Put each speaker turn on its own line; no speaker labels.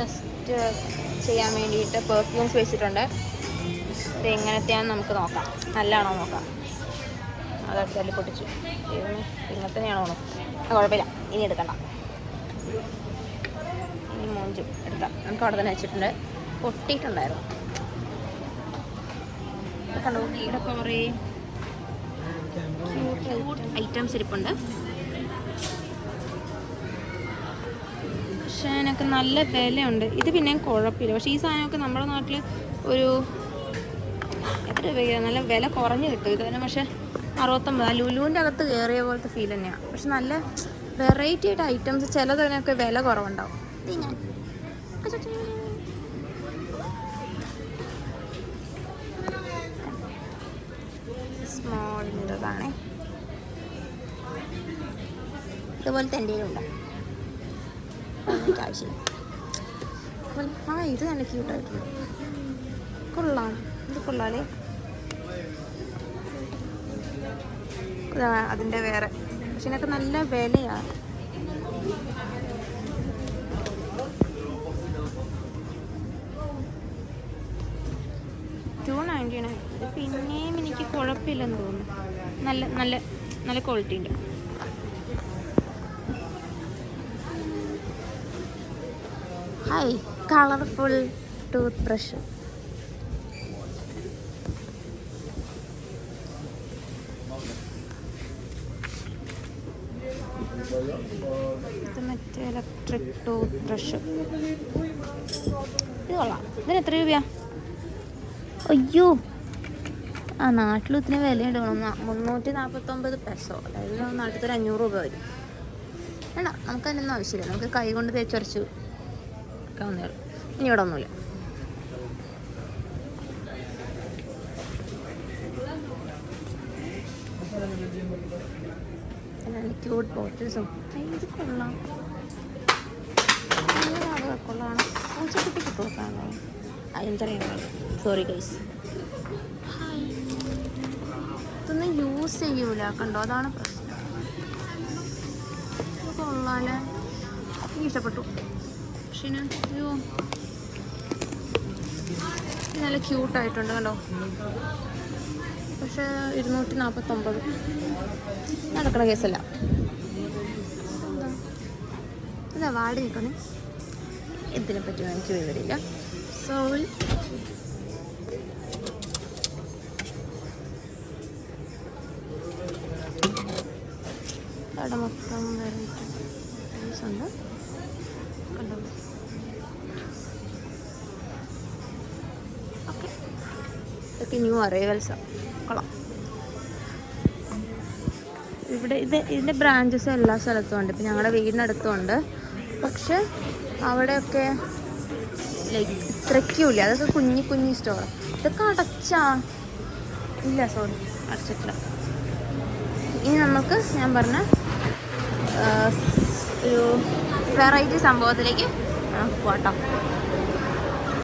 Test ചെയ്യാൻ വേണ്ടിയിട്ട് perfumes വെച്ചിട്ടുണ്ട്. ഇത് എങ്ങനത്തെയാണെന്ന് നമുക്ക് നോക്കാം, നല്ലതാണോ നോക്കാം. അതൊക്കെ തല്ലി പൊട്ടിച്ചു. ഇങ്ങനെ തന്നെയാണോ? കുഴപ്പമില്ല, ഇനി എടുക്കണ്ട. ഇനി മോഞ്ചും എടുക്കാം. നമുക്ക് അവിടെ തന്നെ വെച്ചിട്ടുണ്ട്. പൊട്ടിയിട്ടുണ്ടായിരുന്നു. കണ്ടോ, ഇവിടെ കുറേ ഐറ്റംസ് ഇരിപ്പുണ്ട്. പക്ഷേ അതിനൊക്കെ നല്ല വിലയുണ്ട്. ഇത് പിന്നെയും കുഴപ്പമില്ല. പക്ഷേ ഈ സാധനമൊക്കെ നമ്മുടെ നാട്ടിൽ ഒരു എത്ര രൂപയ്ക്കാണ്? നല്ല വില കുറഞ്ഞ് കിട്ടും ഇത് തന്നെ. പക്ഷേ 69. ലുലുവിൻ്റെ അകത്ത് കയറിയ പോലത്തെ ഫീൽ തന്നെയാണ്. പക്ഷെ നല്ല വെറൈറ്റി ആയിട്ട് ഐറ്റംസ്, ചിലതിനൊക്കെ വില കുറവുണ്ടാവും. സ്മോളിൻ്റെതാണ്. ഇതുപോലത്തെ എൻ്റെ ഉണ്ട്. ആവശ്യമില്ല. ഇത് നല്ല ക്യൂട്ടായിട്ടുണ്ട്. കൊള്ളാം. ഇത് കൊള്ളാലേ. അതിൻ്റെ വേറെ. പക്ഷെ ഇതിനൊക്കെ നല്ല വിലയാണ്. $2.99. പിന്നെയും എനിക്ക് കുഴപ്പമില്ലെന്ന് തോന്നുന്നു. നല്ല നല്ല നല്ല ക്വാളിറ്റി ഉണ്ട്. Hi, colourful tooth brush. ഇത് മറ്റേ ഇലക്ട്രിക് ടൂത്ത് ബ്രഷ്. ഇത് കൊള്ളാം. ഇതിന് എത്ര രൂപയാ? അയ്യോ, ആ നാട്ടിൽ ഇത്തിരി വിലയുണ്ട്. 349 പെസോ. അതായത് നാട്ടിലത്തെ 500 രൂപ വരും. വേണ്ട, നമുക്കതിനൊന്നും ആവശ്യമില്ല. നമുക്ക് കൈ കൊണ്ട് തേച്ചരച്ച് ഒന്നേ ഉള്ളൂ. ഇനി ഇവിടെ ഒന്നുമില്ല. ക്യൂട്ട് ബോട്ടിൽസും. ഇത് കൊള്ളാം. കൊള്ളാണ്. പൂച്ചക്കുട്ടിക്ക് കൊടുക്കാണോ? എനിക്കറിയാം. Sorry guys. ഇതൊന്നും യൂസ് ചെയ്യൂല. കണ്ടോ, അതാണ് പ്രശ്നം. കൊള്ളാല്ലേ, എനിക്ക് ഇഷ്ടപ്പെട്ടു. പക്ഷേ അയ്യോ, ഇത് നല്ല ക്യൂട്ടായിട്ടുണ്ട് കണ്ടോ. പക്ഷേ 249 നടക്കണ കേസല്ല. ഇതാ വാടി നിൽക്കണേ. ഇതിനെപ്പറ്റി എനിക്ക് വിവരമില്ല. സോൾ അവിടെ മൊത്തം വെറൈറ്റി ഉണ്ട്. കണ്ടോ, ഓക്കെ. ഇതൊക്കെ ന്യൂ അറൈവൽസാണ്. കൊള്ളാം. ഇവിടെ ഇതിൻ്റെ ബ്രാഞ്ചസ് എല്ലാ സ്ഥലത്തും ഉണ്ട്. ഇപ്പം ഞങ്ങളുടെ വീടിനടുത്തുണ്ട്. പക്ഷെ അവിടെയൊക്കെ ലൈക്ക് ഇത്രയ്ക്കുമില്ല. അതൊക്കെ കുഞ്ഞി കുഞ്ഞി സ്റ്റോർ. ഇതൊക്കെ അടച്ചാ? ഇല്ല, സോറി, അടച്ചിട്ടില്ല. ഇനി നമുക്ക് ഞാൻ പറഞ്ഞ ഒരു വെറൈറ്റി സംഭവത്തിലേക്ക് പോട്ടോ.